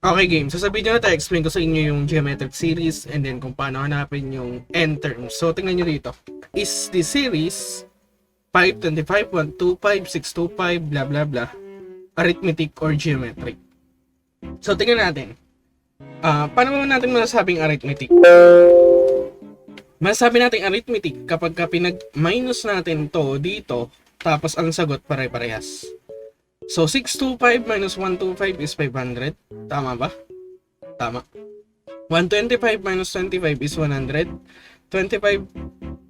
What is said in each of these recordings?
Okay game, so sa video na to, explain ko sa inyo yung geometric series and then kung paano hanapin yung n terms. So tingnan nyo dito. Is the series 525, 125, 625, blah blah blah, arithmetic or geometric? So tingnan natin. Paano mo natin masasabing arithmetic? Masasabi natin arithmetic kapag pinag-minus natin to dito, tapos ang sagot pare-parehas. So, 625 minus 125 is 500. Tama ba? Tama. 125 minus 25 is 100. 25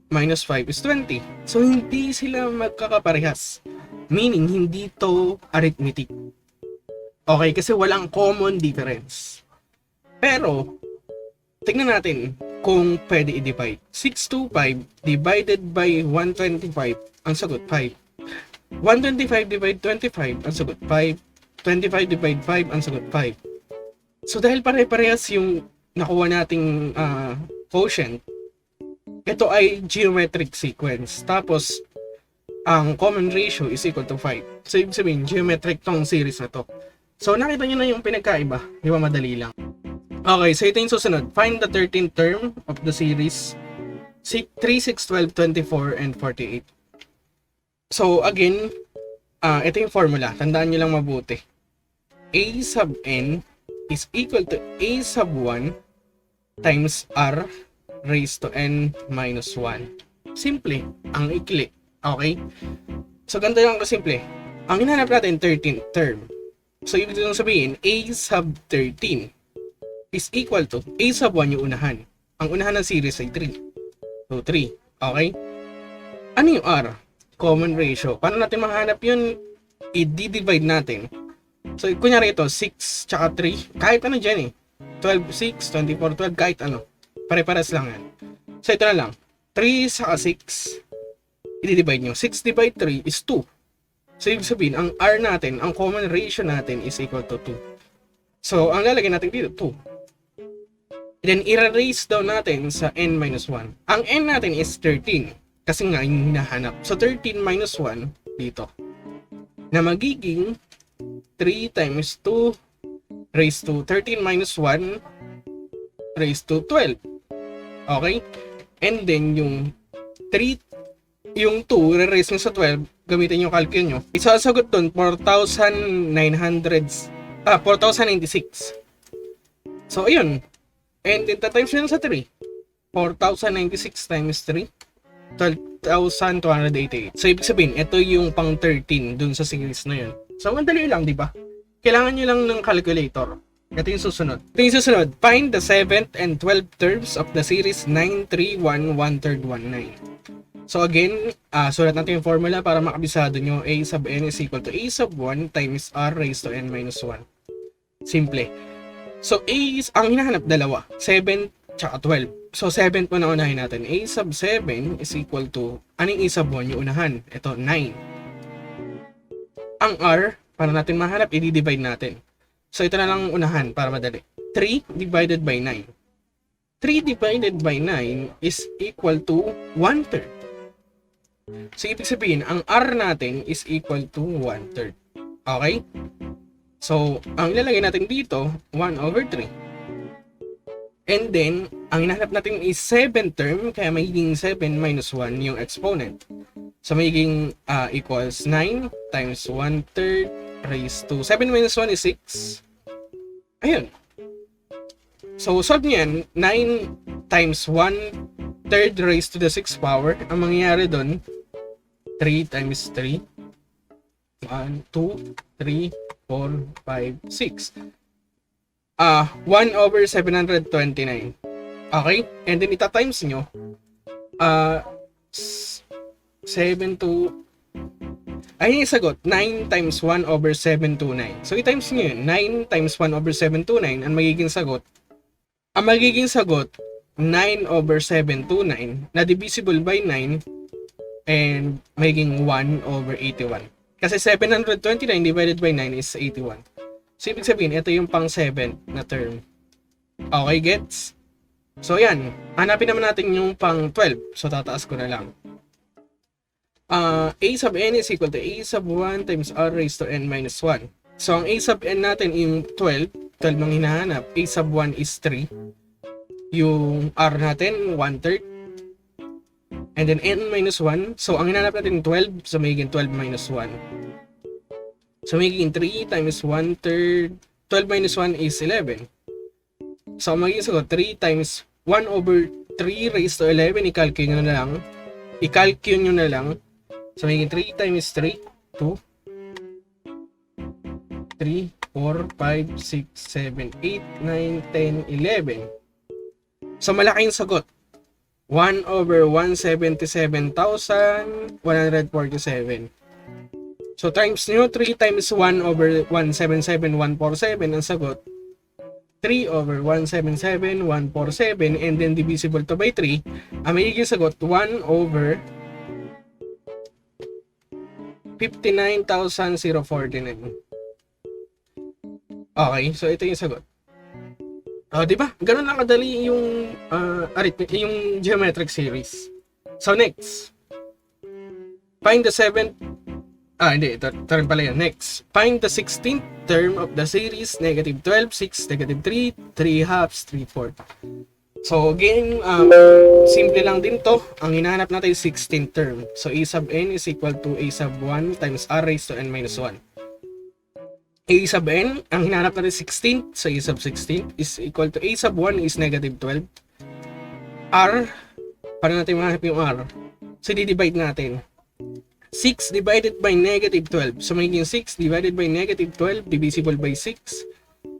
minus 5 is 20. So, hindi sila magkakaparehas. Meaning, hindi to arithmetic. Okay, kasi walang common difference. Pero, tingnan natin kung pwede i-divide. 625 divided by 125, ang sagot 5. 125 divide 25, ang sagot 5. 25 divide 5, ang sagot 5. So dahil pare-parehas yung nakuha nating quotient, ito ay geometric sequence. Tapos, ang common ratio is equal to 5. So ibig sabihin, geometric tong series na to. So nakita nyo na yung pinagkaiba. Di ba madali lang? Okay, so ito yung susunod. Find the 13th term of the series 3, 6, 12, 24, and 48. So again, ito yung formula. Tandaan nyo lang mabuti. A sub n is equal to A sub 1 times r raised to n minus 1. Simple. Ang ikli. Okay? So ganito lang kasimple. Ang hinahanap natin 13th term. So ibig sabihin, A sub 13 is equal to A sub 1 yung unahan. Ang unahan ng series ay 3. So 3. Okay? Ano yung r? Common ratio. Paano natin mahanap yun? I-divide natin. So, kunyari ito, 6 tsaka 3. Kahit ano dyan eh. 12, 6, 24, 12, kahit ano. Pare-pares lang yan. So, ito na lang. 3 saka 6. I-divide nyo. 6 divide 3 is 2. So, ibig sabihin, ang R natin, ang common ratio natin is equal to 2. So, ang lalagyan natin dito, 2. Then, i-raise down natin sa n minus 1. Ang n natin is 13. Kasi nga yung hinahanap. So 13 minus 1 dito. Na magiging 3 times 2 raised to 13 minus 1 raised to 12. Okay? And then yung 3, yung 2, re-raise nyo sa 12, gamitin yung calcul nyo. Isasagot dun, 4,096. So ayun. And then times nyo sa 3. 4,096 times 3. 12,288. So, ibig sabihin, ito yung pang 13 dun sa series na yun. So, ang dali lang, di ba? Kailangan nyo lang ng calculator. Ito yung susunod. Find the 7th and 12th terms of the series 9, 3, 1, 1/3, 1, 9. So, again, sulat natin yung formula para makabisado nyo. A sub n is equal to A sub 1 times r raised to n minus 1. Simple. So, A is, ang hinahanap dalawa. 7 tsaka 12. So, 7 po na unahin natin. A sub 7 is equal to, anong A sub 1 yung unahan? Ito, 9. Ang R, para natin mahanap, i-divide natin. So, ito na lang unahan para madali. 3 divided by 9. 3 divided by 9 is equal to 1/3. So, ibig sabihin, ang R natin is equal to 1/3. Okay? So, ang ilalagay natin dito, 1/3. And then, ang hinahanap natin is 7 term, kaya magiging 7 minus 1 yung exponent. So, magiging equals 9 times 1/3 raised to 7 minus 1 is 6. Ayun. So, solve nyo yan. 9 times 1/3 raised to the 6th power. Ang mangyayari doon, 3 times 3. 1, 2, 3, 4, 5, 6. 1/729. Okay? And then ita-times nyo 7 to ay yung sagot 9 times 1/729. So i-times nyo yun. 9 times 1/729 ang magiging sagot. Ang magiging sagot 9/729 na divisible by 9 and magiging 1/81. Kasi 729 divided by 9 is 81. So, ibig sabihin, ito yung pang 7 na term. Okay, gets? So, yan. Hanapin naman natin yung pang 12. So, tataas ko na lang. A sub n is equal to A sub 1 times r raised to n minus 1. So, ang A sub n natin yung 12. 12 ang hinahanap. A sub 1 is 3. Yung R natin, 1/3. And then n minus 1. So, ang hinahanap natin 12. So, magiging 12 minus 1. So, magiging 3 times 1/3. 12 minus 1 is 11. So, magiging sagot 3 times 1 over 3 raised to 11. I-calculate nyo na lang. I-calculate nyo na lang. So, magiging 3 times 3. 2. 3, 4, 5, 6, 7, 8, 9, 10, 11. So, malaki yung sagot. 1 over 177,147. So, times nyo, 3 times 1 over 177,147. Ang sagot, 3 over 177,147. And then, divisible to by 3. Ang magiging sagot, 1 over 59,049. Okay, so ito yung sagot. Di ba? Ganun lang kadali yung arithmetic, yung geometric series. So next, find the 7th. Hindi, ito rin pala yan. Next, find the 16th term of the series negative 12, 6, negative 3, 3 halves, 3 fourths. So again, simple lang din to. Ang hinahanap natin is 16th term. So a sub n is equal to a sub 1 times r raised to n minus 1. A sub n, ang hinahanap natin 16, so a sub 16 is equal to a sub 1 is negative 12. R, para natin mahanap yung R. So, di-divide natin. 6 divided by negative 12. So, magiging 6 divided by negative 12 divisible by 6.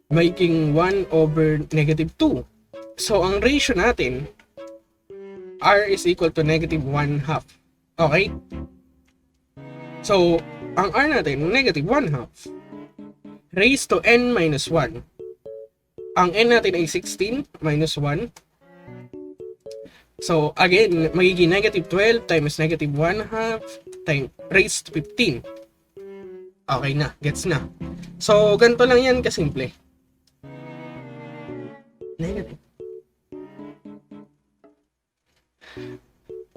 Magiging 1 over negative 2. So, ang ratio natin, R is equal to negative 1 half. Okay? So, ang R natin, negative 1 half. Raised to n minus 1. Ang n natin ay 16 minus 1. So, again, magiging negative 12 times negative 1 half times raised to 15. Okay na, gets na. So, ganito lang yan kasimple. Negative.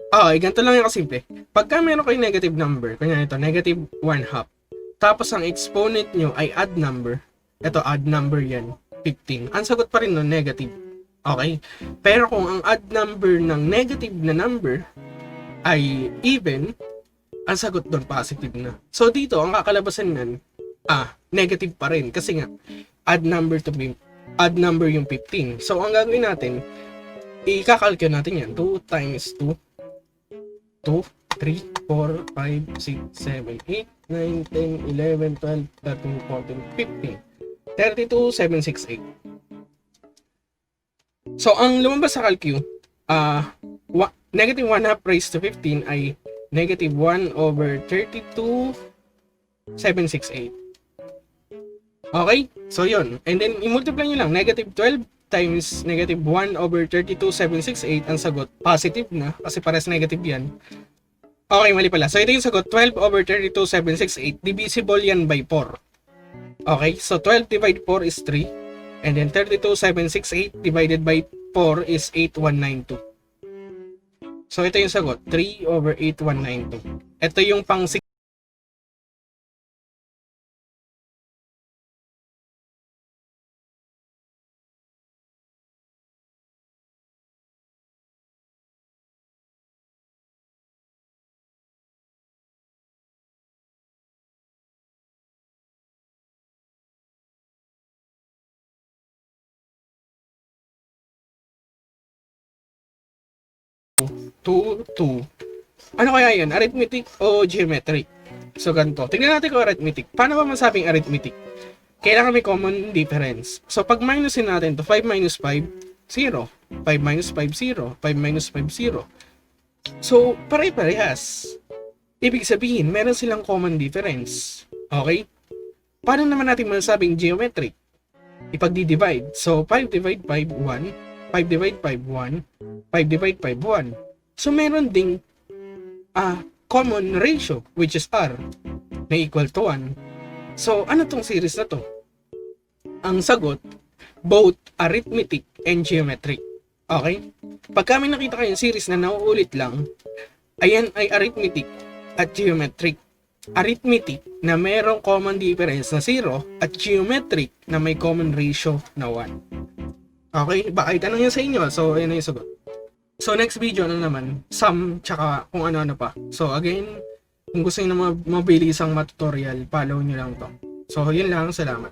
Okay, ganito lang yan kasimple. Pagka meron kayo negative number, kanya ito, negative 1 half. Tapos ang exponent nyo ay odd number. Ito, odd number yan. 15. Ang sagot pa rin nun, negative. Okay? Pero kung ang odd number ng negative na number ay even, ang sagot doon positive na. So dito, ang kakalabasan nan, negative pa rin. Kasi nga, odd number yung 15. So ang gagawin natin, i-calculate natin yan. 2 times 2. 2, 3, 4, 5, 6, 7, 8, 9, 10, 11, 12, 13, 14, 15, 32, 7, 6, 8. So, ang lumabas sa calcu, negative 1 half raised to 15 ay negative 1 over 32, 7, 6, 8. Okay? So, yun. And then, i-multiply nyo lang. Negative 12 times negative 1 over 32, 7, 6, 8. Ang sagot, positive na. Kasi pares negative yan. Okay, mali pala. So, ito yung sagot. 12 over 32, 7, 6, 8. Divisible yan by 4. Okay, so 12 divided 4 is 3. And then 32, 7, 6, 8 divided by 4 is 8192. So, ito yung sagot. 3 over 8192. Ito yung pang 6. Ano kaya yan? Arithmetic o geometric? So, ganito. Tingnan natin kung arithmetic. Paano ba masabing arithmetic? Kailangan may common difference. So, pag minusin natin to 5 minus 5, 0. 5 minus 5, 0. 5 minus 5, 0. So, pare-parehas. Ibig sabihin, meron silang common difference. Okay? Paano naman natin masabing geometric? Ipag-divide. So, 5 divide 5, 1. 5 divide 5, 1. 5 divide 5, 1. So, meron ding common ratio, which is R, na equal to 1. So, ano tong series na to? Ang sagot, both arithmetic and geometric. Okay? Pag kami nakita kayong series na nauulit lang, ayan ay arithmetic at geometric. arithmetic na merong common difference na 0 at geometric na may common ratio na 1. Okay, baka itanong yan sa inyo. So, yun na yung sagot. So, next video na naman, sum, tsaka kung ano-ano pa. So, again, kung gusto nyo na mabilisang tutorial, follow nyo lang to. So, yun lang. Salamat.